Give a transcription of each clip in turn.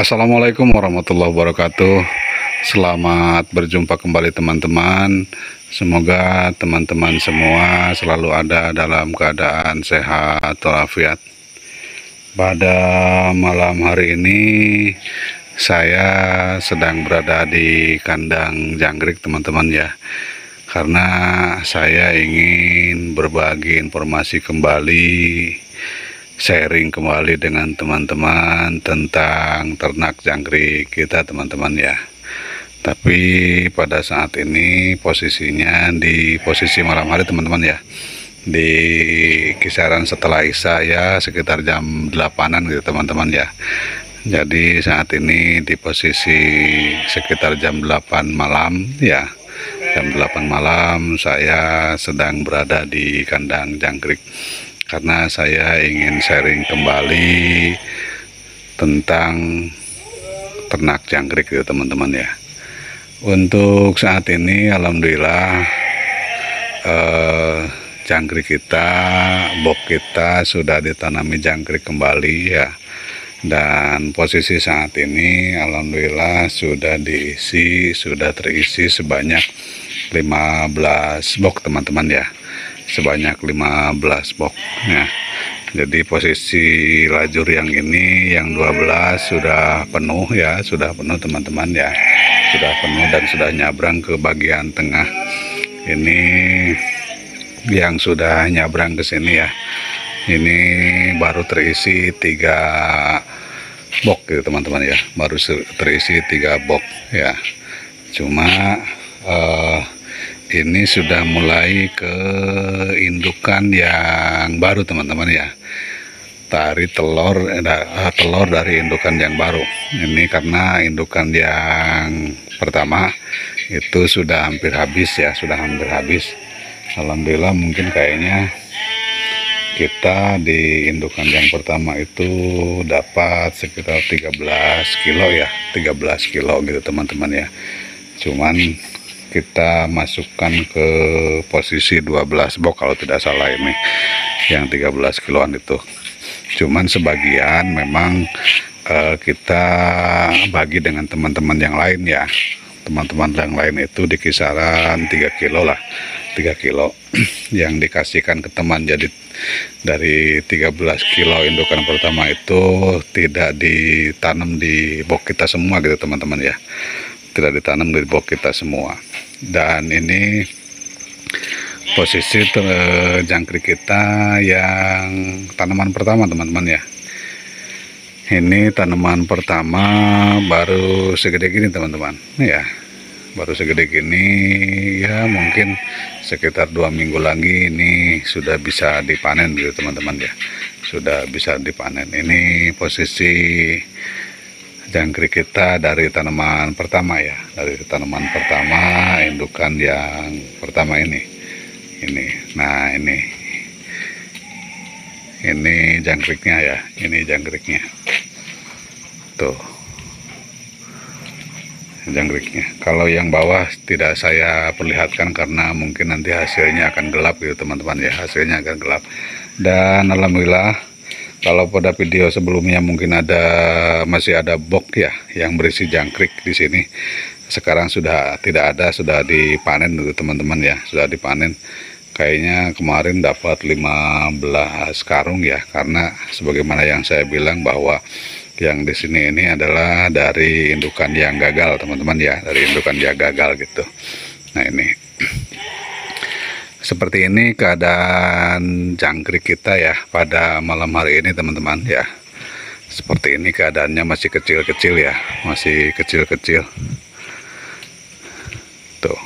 Assalamualaikum warahmatullahi wabarakatuh. Selamat berjumpa kembali teman-teman. Semoga teman-teman semua selalu ada dalam keadaan sehat walafiat. Pada malam hari ini saya sedang berada di kandang jangkrik teman-teman ya. Karena saya ingin berbagi informasi kembali, sharing kembali dengan teman-teman tentang ternak jangkrik kita teman-teman ya. Tapi pada saat ini posisinya di posisi malam hari teman-teman ya, di kisaran setelah Isya ya, sekitar jam 8-an gitu teman-teman ya. Jadi saat ini di posisi sekitar jam 8 malam ya, jam 8 malam saya sedang berada di kandang jangkrik karena saya ingin sharing kembali tentang ternak jangkrik ya teman-teman ya. Untuk saat ini alhamdulillah jangkrik kita, box kita sudah ditanami jangkrik kembali ya. Dan posisi saat ini alhamdulillah sudah terisi sebanyak 15 box teman-teman ya. Sebanyak 15 box ya. Jadi posisi lajur yang ini yang 12 sudah penuh ya, sudah penuh teman-teman ya. Sudah penuh dan sudah nyabrang ke bagian tengah. Ini yang sudah nyabrang ke sini ya. Ini baru terisi 3 box gitu teman-teman ya. Baru terisi 3 box ya. Cuma ini sudah mulai ke indukan yang baru teman-teman ya. Telur dari indukan yang baru. Ini karena indukan yang pertama itu sudah hampir habis ya, sudah hampir habis. Alhamdulillah mungkin kayaknya kita di indukan yang pertama itu dapat sekitar 13 kilo ya, 13 kilo gitu teman-teman ya. Cuman kita masukkan ke posisi 12 box kalau tidak salah ini, yang 13 kiloan itu. Cuman sebagian memang kita bagi dengan teman-teman yang lain ya. Teman-teman yang lain itu di kisaran 3 kilo lah, 3 kilo yang dikasihkan ke teman. Jadi dari 13 kilo indukan pertama itu tidak ditanam di box kita semua gitu teman-teman ya. Tidak ditanam di box kita semua. Dan ini posisi jangkrik kita yang tanaman pertama teman-teman ya. Ini tanaman pertama baru segede gini teman-teman ya, baru segede gini ya. Mungkin sekitar 2 minggu lagi ini sudah bisa dipanen gitu teman-teman ya, sudah bisa dipanen. Ini posisi jangkrik kita dari tanaman pertama ya, dari tanaman pertama indukan yang pertama ini. Nah ini jangkriknya ya, ini jangkriknya tuh, jangkriknya. Kalau yang bawah tidak saya perlihatkan karena mungkin nanti hasilnya akan gelap gitu teman-teman ya, hasilnya akan gelap. Dan alhamdulillah kalau pada video sebelumnya mungkin masih ada box ya yang berisi jangkrik di sini. Sekarang sudah tidak ada, sudah dipanen gitu teman-teman ya, sudah dipanen. Kayaknya kemarin dapat 15 karung ya, karena sebagaimana yang saya bilang bahwa yang di sini ini adalah dari indukan yang gagal teman-teman ya, dari indukan yang gagal gitu. Nah ini seperti ini keadaan jangkrik kita ya pada malam hari ini teman-teman ya. Seperti ini keadaannya, masih kecil-kecil ya, masih kecil-kecil tuh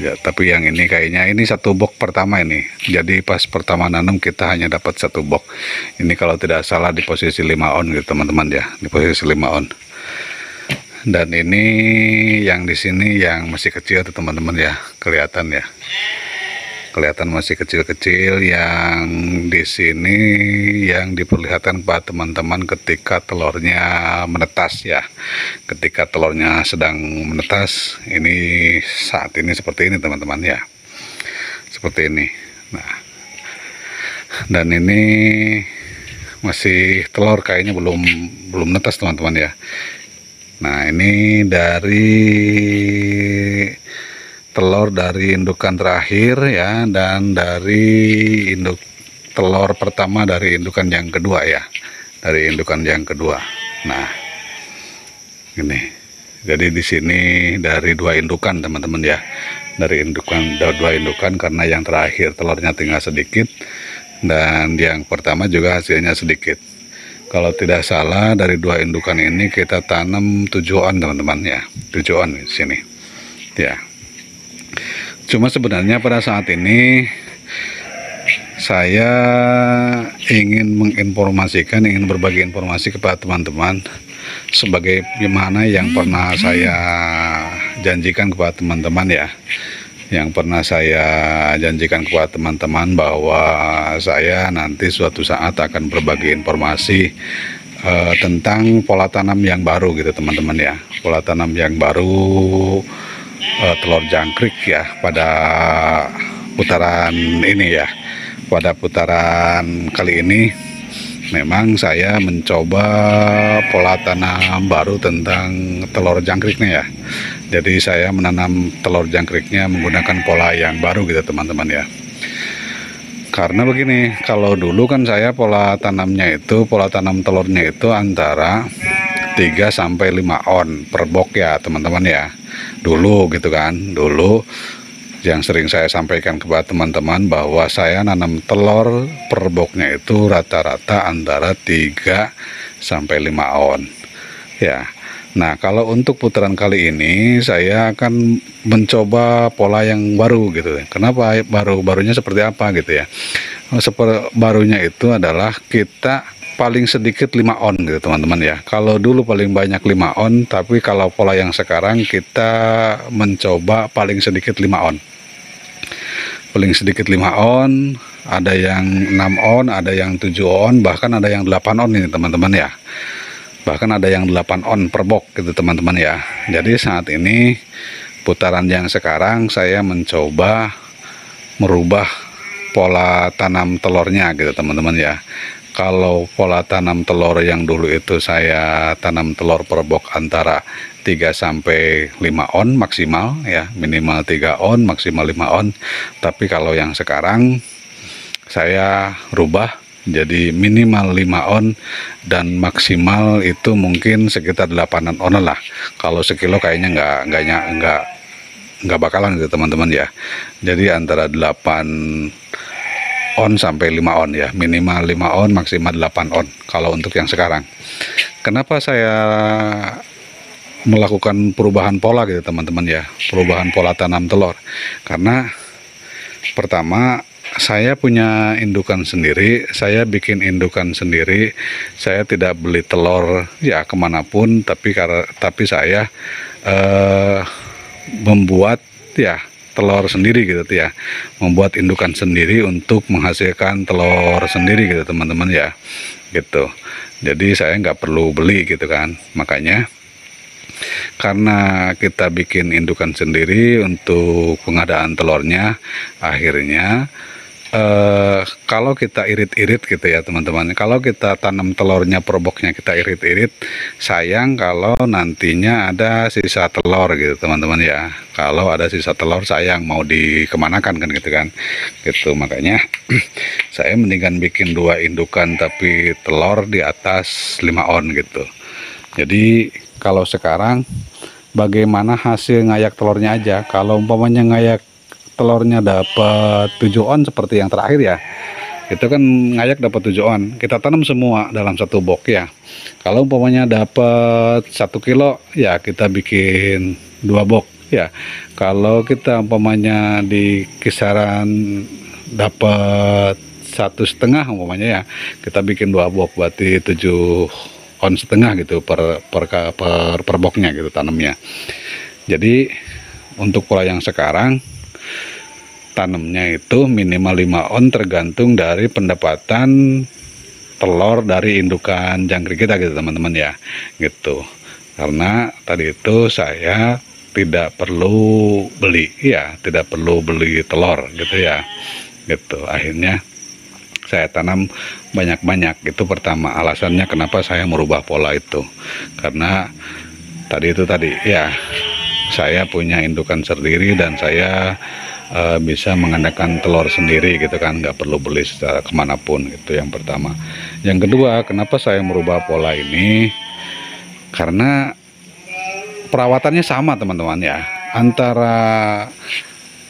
ya. Tapi yang ini kayaknya ini 1 box pertama ini. Jadi pas pertama nanam kita hanya dapat 1 box. Ini kalau tidak salah di posisi 5 on gitu teman-teman ya, di posisi 5 on. Dan ini yang di sini yang masih kecil tuh teman-teman ya, kelihatan ya. Kelihatan masih kecil-kecil. Yang di sini yang diperlihatkan pada teman-teman ketika telurnya menetas ya, ketika telurnya sedang menetas. Ini saat ini seperti ini teman-teman ya, seperti ini. Nah dan ini masih telur, kayaknya belum netas teman-teman ya. Nah, ini dari telur dari indukan terakhir ya, dan dari induk telur pertama dari indukan yang kedua ya, dari indukan yang kedua. Nah, ini jadi di sini dari dua indukan teman-teman ya, dari dua indukan, karena yang terakhir telurnya tinggal sedikit dan yang pertama juga hasilnya sedikit. Kalau tidak salah dari dua indukan ini kita tanam 7 on teman-teman ya, 7 on di sini ya. Cuma sebenarnya pada saat ini saya ingin menginformasikan, ingin berbagi informasi kepada teman-teman sebagai gimana yang pernah saya janjikan kepada teman-teman ya, yang pernah saya janjikan kepada teman-teman bahwa saya nanti suatu saat akan berbagi informasi tentang pola tanam yang baru gitu teman-teman ya, pola tanam yang baru telur jangkrik ya pada putaran ini ya. Pada putaran kali ini memang saya mencoba pola tanam baru tentang telur jangkriknya ya. Jadi saya menanam telur jangkriknya menggunakan pola yang baru gitu teman-teman ya. Karena begini, kalau dulu kan saya pola tanamnya itu, pola tanam telurnya itu antara 3 sampai 5 on per box ya teman-teman ya. Dulu gitu kan, dulu yang sering saya sampaikan kepada teman-teman bahwa saya nanam telur per boxnya itu rata-rata antara 3 sampai 5 on ya. Nah, kalau untuk putaran kali ini saya akan mencoba pola yang baru gitu. Kenapa barunya seperti apa gitu ya? Barunya itu adalah kita paling sedikit 5 on gitu teman-teman ya. Kalau dulu paling banyak 5 on, tapi kalau pola yang sekarang kita mencoba paling sedikit 5 on. Paling sedikit 5 on, ada yang 6 on, ada yang 7 on, bahkan ada yang 8 on ini teman-teman ya. Bahkan ada yang 8 on per box gitu teman-teman ya. Jadi saat ini putaran yang sekarang saya mencoba merubah pola tanam telurnya gitu teman-teman ya. Kalau pola tanam telur yang dulu itu saya tanam telur per box antara 3 sampai 5 on maksimal ya, minimal 3 on, maksimal 5 on. Tapi kalau yang sekarang saya rubah jadi minimal 5 on dan maksimal itu mungkin sekitar 8 on lah. Kalau sekilo kayaknya nggak bakalan gitu teman-teman ya. Jadi antara 8 on sampai 5 on ya, minimal 5 on, maksimal 8 on kalau untuk yang sekarang. Kenapa saya melakukan perubahan pola gitu teman-teman ya, perubahan pola tanam telur? Karena pertama saya punya indukan sendiri, saya bikin indukan sendiri, saya tidak beli telur ya kemanapun, tapi saya membuat ya telur sendiri gitu ya, membuat indukan sendiri untuk menghasilkan telur sendiri gitu teman-teman ya, gitu. Jadi saya nggak perlu beli gitu kan. Makanya karena kita bikin indukan sendiri untuk pengadaan telurnya, akhirnya kalau kita irit-irit gitu ya teman-teman, kalau kita tanam telurnya per boxnya kita irit-irit, sayang kalau nantinya ada sisa telur gitu teman-teman ya. Kalau ada sisa telur sayang, mau dikemanakan kan gitu kan gitu. Makanya saya mendingan bikin 2 indukan tapi telur di atas 5 on gitu. Jadi kalau sekarang bagaimana hasil ngayak telurnya aja. Kalau umpamanya ngayak telurnya dapat 7 on seperti yang terakhir ya, itu kan ngayak dapat 7 on, kita tanam semua dalam satu box ya. Kalau umpamanya dapat 1 kilo ya kita bikin 2 box ya. Kalau kita umpamanya di kisaran dapat 1,5 umpamanya ya, kita bikin 2 box, berarti 7 on setengah gitu per boxnya gitu tanamnya. Jadi untuk pola yang sekarang tanamnya itu minimal 5 on tergantung dari pendapatan telur dari indukan jangkrik kita gitu teman-teman ya, gitu. Karena tadi itu saya tidak perlu beli ya, tidak perlu beli telur gitu ya, gitu. Akhirnya saya tanam banyak-banyak. Itu pertama alasannya kenapa saya merubah pola itu, karena tadi itu tadi ya, saya punya indukan sendiri dan saya bisa mengandalkan telur sendiri gitu kan, nggak perlu beli secara kemanapun. Itu yang pertama. Yang kedua, kenapa saya merubah pola ini, karena perawatannya sama teman-teman ya, antara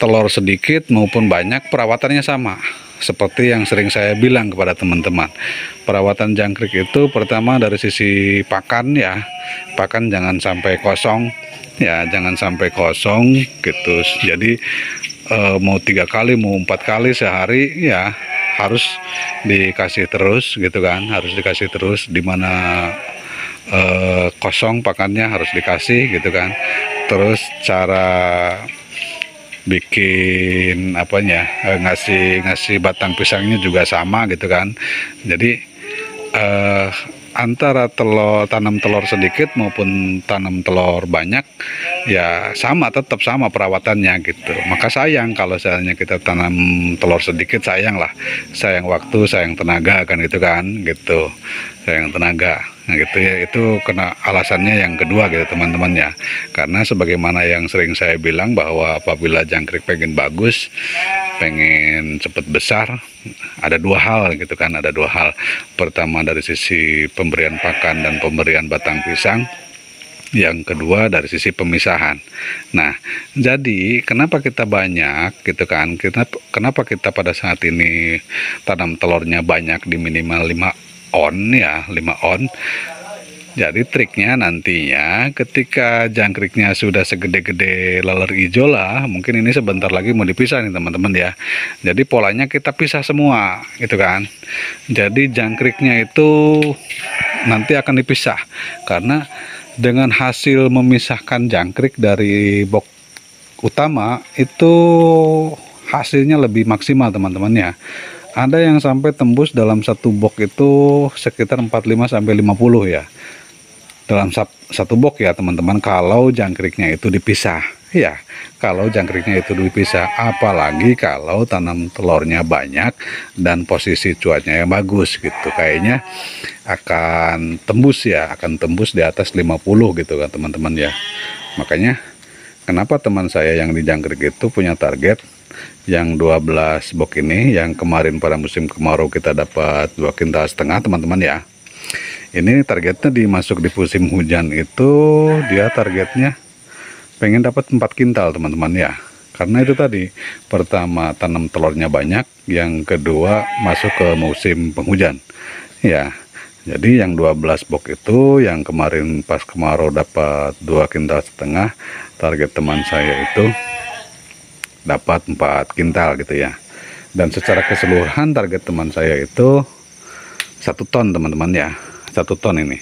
telur sedikit maupun banyak perawatannya sama. Seperti yang sering saya bilang kepada teman-teman, perawatan jangkrik itu pertama dari sisi pakan ya, pakan jangan sampai kosong ya, jangan sampai kosong gitu. Jadi mau 3 kali mau 4 kali sehari ya harus dikasih terus gitu kan, harus dikasih terus. Dimana kosong pakannya harus dikasih gitu kan. Terus cara bikin apanya, ngasih batang pisangnya juga sama gitu kan. Jadi antara tanam telur sedikit maupun tanam telur banyak ya sama, tetap sama perawatannya gitu. Maka sayang kalau misalnya kita tanam telur sedikit, sayang lah, sayang waktu, sayang tenaga kan gitu, sayang tenaga. Nah gitu ya, itu kena alasannya yang kedua gitu teman-teman ya. Karena sebagaimana yang sering saya bilang bahwa apabila jangkrik pengen bagus, pengen cepet besar, ada 2 hal gitu kan, ada 2 hal. Pertama dari sisi pemberian pakan dan pemberian batang pisang. Yang kedua dari sisi pemisahan. Nah, jadi kenapa kita banyak gitu kan? Kenapa kita pada saat ini tanam telurnya banyak di minimal 5 on ya, 5 on. Jadi triknya nantinya ketika jangkriknya sudah segede-gede laler hijau lah, mungkin ini sebentar lagi mau dipisah nih teman-teman ya. Jadi polanya kita pisah semua gitu kan. Jadi jangkriknya itu nanti akan dipisah, karena dengan hasil memisahkan jangkrik dari box utama itu hasilnya lebih maksimal teman-teman ya. Ada yang sampai tembus dalam satu box itu sekitar 45 sampai 50 ya. Dalam satu box ya teman-teman, kalau jangkriknya itu dipisah. Ya, kalau jangkriknya itu dipisah, apalagi kalau tanam telurnya banyak dan posisi cuacanya yang bagus gitu. Kayaknya akan tembus ya, akan tembus di atas 50 gitu kan teman-teman ya. Makanya kenapa teman saya yang di jangkrik itu punya target yang 12 box ini, yang kemarin pada musim kemarau kita dapat 2,5 kintal teman-teman ya. Ini targetnya dimasuk di musim hujan itu dia targetnya pengen dapat 4 kintal teman-teman ya. Karena itu tadi, pertama tanam telurnya banyak, yang kedua masuk ke musim penghujan ya. Jadi yang 12 box itu yang kemarin pas kemarau dapat 2,5 kintal, target teman saya itu dapat 4 kintal gitu ya. Dan secara keseluruhan target teman saya itu 1 ton teman-teman ya, 1 ton ini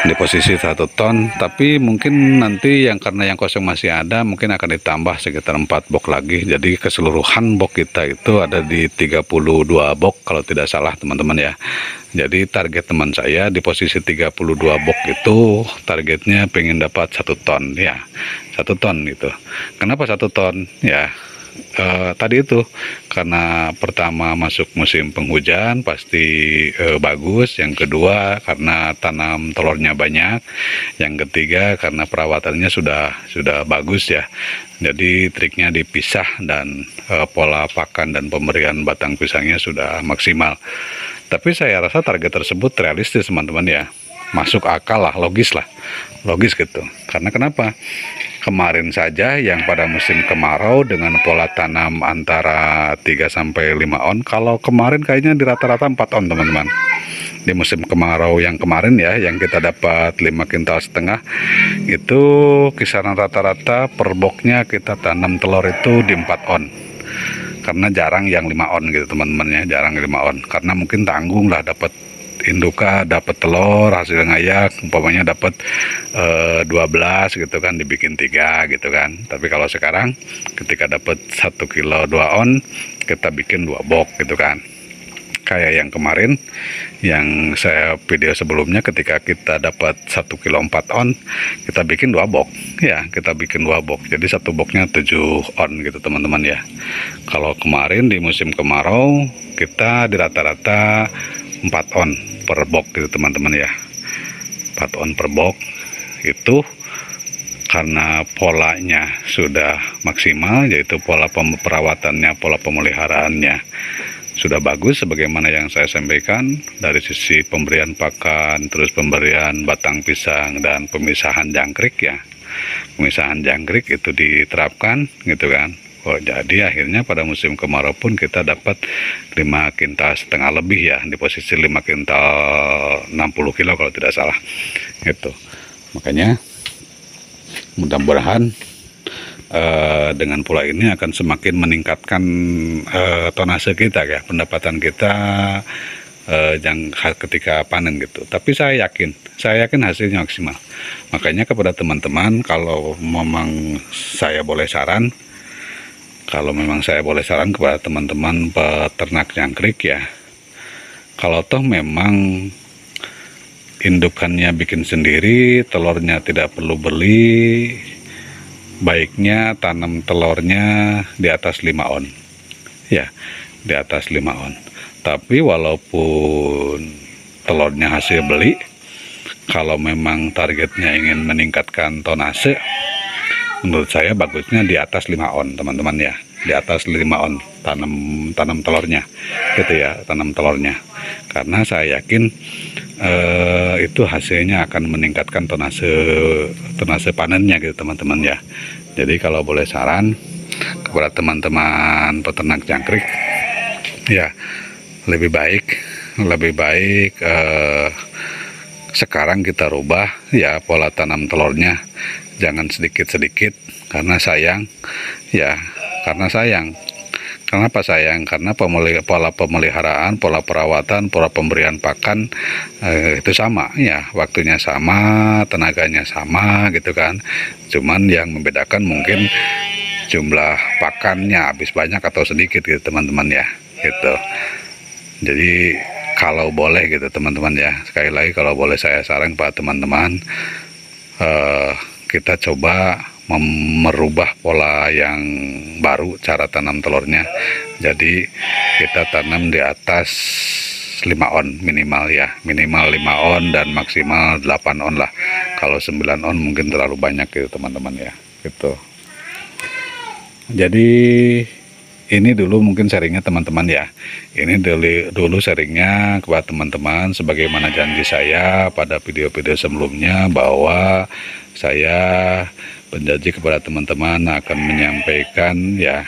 di posisi 1 ton. Tapi mungkin nanti yang karena yang kosong masih ada, mungkin akan ditambah sekitar 4 box lagi. Jadi keseluruhan box kita itu ada di 32 box kalau tidak salah teman-teman ya. Jadi target teman saya di posisi 32 box itu targetnya pengen dapat 1 ton ya, 1 ton gitu. Kenapa 1 ton ya? Tadi itu karena pertama masuk musim penghujan pasti bagus, yang kedua karena tanam telurnya banyak, yang ketiga karena perawatannya sudah bagus ya. Jadi triknya dipisah dan pola pakan dan pemberian batang pisangnya sudah maksimal. Tapi saya rasa target tersebut realistis teman-teman ya, masuk akal lah, logis gitu. Karena kenapa? Kemarin saja yang pada musim kemarau dengan pola tanam antara 3 sampai 5 on, kalau kemarin kayaknya di rata-rata 4 on teman-teman. Di musim kemarau yang kemarin ya, yang kita dapat 5,5 kintal, itu kisaran rata-rata per boxnya kita tanam telur itu di 4 on. Karena jarang yang 5 on gitu teman-teman ya, jarang 5 on. Karena mungkin tanggung lah dapat induka, dapat telur hasil ngayak umpamanya dapat 12 gitu kan, dibikin 3 gitu kan. Tapi kalau sekarang ketika dapat 1 kilo 2 on kita bikin 2 box gitu kan. Kayak yang kemarin yang saya video sebelumnya, ketika kita dapat 1 kilo 4 on kita bikin 2 box ya, kita bikin 2 box. Jadi 1 boxnya 7 on gitu teman-teman ya. Kalau kemarin di musim kemarau kita di rata-rata 4 on per box gitu teman-teman ya, 4 on per box itu karena polanya sudah maksimal, yaitu pola perawatannya, pola pemeliharaannya sudah bagus sebagaimana yang saya sampaikan dari sisi pemberian pakan, terus pemberian batang pisang dan pemisahan jangkrik ya. Pemisahan jangkrik itu diterapkan gitu kan. Oh, jadi akhirnya pada musim kemarau pun kita dapat 5,5 kintal lebih ya, di posisi 5 kintal 60 kilo kalau tidak salah gitu. Makanya mudah-mudahan dengan pola ini akan semakin meningkatkan tonase kita ya, pendapatan kita yang ketika panen gitu. Tapi saya yakin hasilnya maksimal. Makanya kepada teman-teman, kalau memang saya boleh saran kepada teman-teman peternak jangkrik ya, kalau toh memang indukannya bikin sendiri, telurnya tidak perlu beli, baiknya tanam telurnya di atas 5 on ya, di atas 5 on. Tapi walaupun telurnya hasil beli, kalau memang targetnya ingin meningkatkan tonase, menurut saya bagusnya di atas 5 on teman-teman ya, di atas 5 on tanam telurnya gitu ya, tanam telurnya, karena saya yakin itu hasilnya akan meningkatkan tonase panennya gitu teman-teman ya. Jadi kalau boleh saran kepada teman-teman peternak jangkrik ya, lebih baik sekarang kita rubah ya pola tanam telurnya, jangan sedikit-sedikit, karena sayang ya, Kenapa sayang? Karena pola pemeliharaan, pola perawatan, pola pemberian pakan itu sama ya, waktunya sama, tenaganya sama gitu kan. Cuman yang membedakan mungkin jumlah pakannya habis banyak atau sedikit gitu teman-teman ya, gitu. Jadi kalau boleh gitu teman-teman ya, sekali lagi kalau boleh saya saran pada teman-teman, kita coba merubah pola yang baru cara tanam telurnya. Jadi kita tanam di atas 5 on minimal ya, minimal 5 on dan maksimal 8 on lah. Kalau 9 on mungkin terlalu banyak gitu teman-teman ya, gitu. Jadi ini dulu mungkin sharingnya teman-teman ya, ini dulu sharingnya kepada teman-teman, sebagaimana janji saya pada video-video sebelumnya bahwa saya berjanji kepada teman-teman akan menyampaikan ya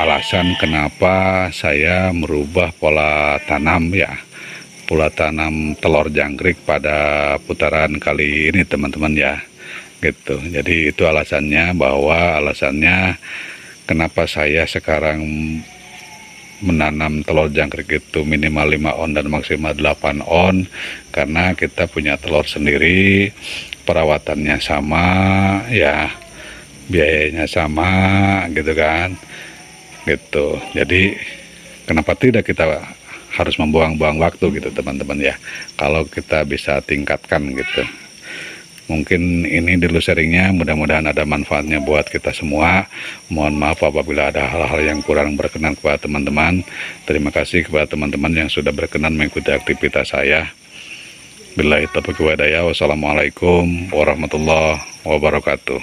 alasan kenapa saya merubah pola tanam ya, pola tanam telur jangkrik pada putaran kali ini teman-teman ya, gitu. Jadi itu alasannya, kenapa saya sekarang menanam telur jangkrik itu minimal 5 on dan maksimal 8 on, karena kita punya telur sendiri, perawatannya sama ya, biayanya sama gitu kan, gitu. Jadi kenapa tidak kita harus membuang-buang waktu gitu teman-teman ya, kalau kita bisa tingkatkan gitu. Mungkin ini dulu sharingnya, mudah-mudahan ada manfaatnya buat kita semua. Mohon maaf apabila ada hal-hal yang kurang berkenan kepada teman-teman. Terima kasih kepada teman-teman yang sudah berkenan mengikuti aktivitas saya. Billahi taufiq wal hidayah. Wassalamualaikum warahmatullahi wabarakatuh.